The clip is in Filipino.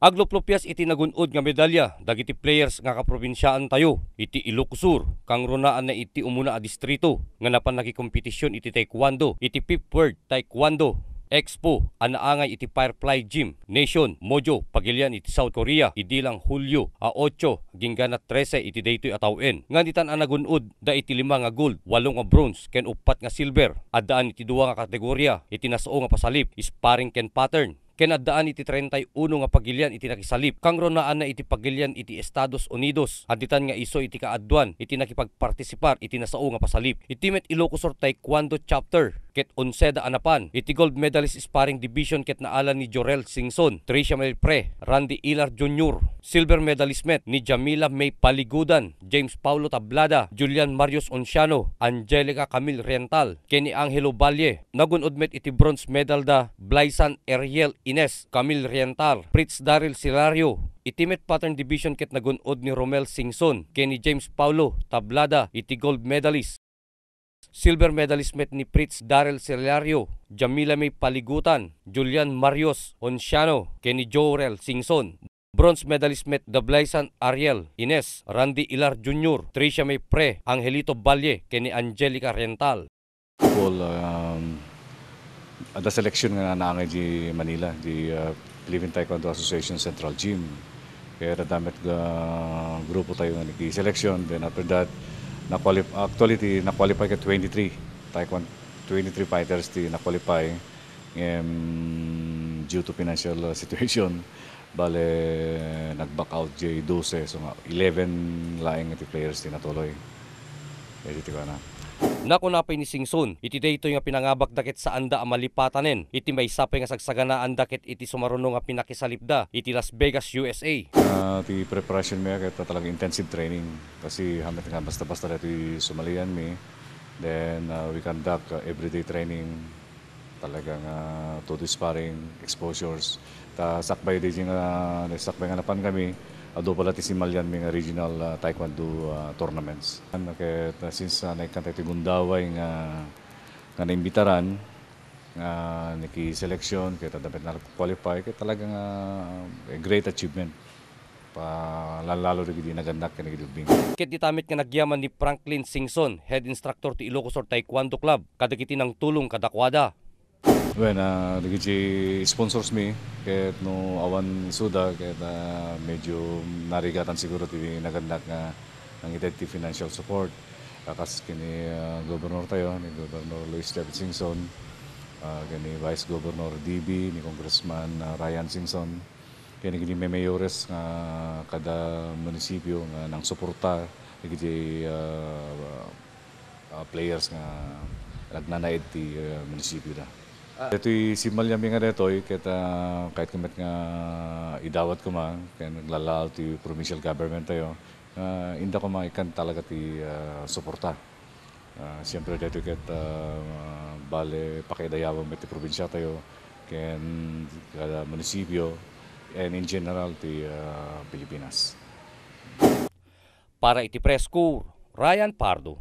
Agloplopias iti nagunod nga medalya dagiti players nga kaprobinsyaan tayo iti Ilocos kang runaan na iti umuna a distrito nga napan nakikompetisyon iti taekwondo iti Fifth World Taekwondo Expo anaangay iti Firefly Gym Nation Mojo Pagilian iti South Korea idilang Hulyo a 8 ginggana 13 iti daytoy a tawen nganditan a nagunod da iti 5 nga gold 8 nga bronze ken 4 nga silver addaan iti 2 nga kategorya iti nasao nga pasalip sparring ken pattern ken addaan iti 31 nga pagilian iti nakisalip kang ronaan na iti pagilian iti Estados Unidos additan nga iso iti kaadwan iti nakipagpartisipar iti nasao nga pasalip iti Met Ilocos Taekwondo chapter ket 11 anapan iti gold medalist sparring division ket naalan ni Jorel Singson, Tricia Melpre, Randy Ilar Jr. Silver medalist met ni Jamila May Paligudan, James Paulo Tablada, Julian Marius Onciano, Angelica Camille Riental, Kenny Angelo Valle. Nagunod met iti bronze medal da Blysan Ariel Ines, Camille Riental, Fritz Daryl Silario. Iti Met Pattern Division ket nagunod ni Romel Singson, Kenny James Paulo Tablada, iti gold medalist. Silver medalist met ni Fritz Daryl Silario, Jamila May Paligutan, Julian Marius Onciano, Kenny Jorel Singson. Bronze medalist met the Blysan Ariel Ines, Randy Ilar Jr., Tricia May Pre, Angelito Valle, Kenny Angelica Riental. At the selection nga naangay di Manila, di Philippine Taekwondo Association Central Gym. Kaya nadamit grupo tayo nga nag-selection. Then after that, na-qualify ka 23 Taekwondo, 23 fighters di na-qualify due to financial situation. Bale, nag-back out J 12, so 11 laing iti players di natuloy. Kaya dito ka na. Nakunapay ni Singson, iti daytoy nga pinangabak dakit sa anda a malipatanen, iti may sapay nga sagsaganaan dakit iti sumaruno nga pinakisalipda, iti Las Vegas, USA. Ti preparation mi kaya talagang intensive training kasi hamit nga basta-basta dati sumalian mi. Then we conduct everyday training talagang to the sparring exposures. Ta sakbay din nga sakbay nga napan kami. Ado pala ti simalian mi nga regional taekwondo tournaments. Kaya since naikanta iti gundaway nga naimbitaran nga niki-selection kaya dapat na qualify kaya talagang a great achievement pa lalo rin nagandak ka nagidubing. Ket ditamit nga nagyaman ni Franklin Singson, head instructor ti Ilocos Taekwondo Club, kadagiti ng tulong kadakwada. Well, nagiji sponsors mi kahit no awan suda kahit medyo narigatan siguro ti nagandak nga ng ti financial support kakas kini Governor tayo ni Governor Luis David Singson, kini Vice Governor DB ni Congressman Ryan Singson, kini may mayores nga kada munisipyo nga nang suporta nagiji players nga nagnanaid ti munisipyo da. Ito'y simal yami nga detoy, kahit kamat nga idawat ko man, kaya naglalal ti provincial government tayo, hindi ko maikan talaga ti suporta. Siyempre dito kahit bale pakidayawan mo ti probinsya tayo, kaya kada munisipyo, and in general ti Pilipinas. Para iti Press Corps, Ryan Pardo.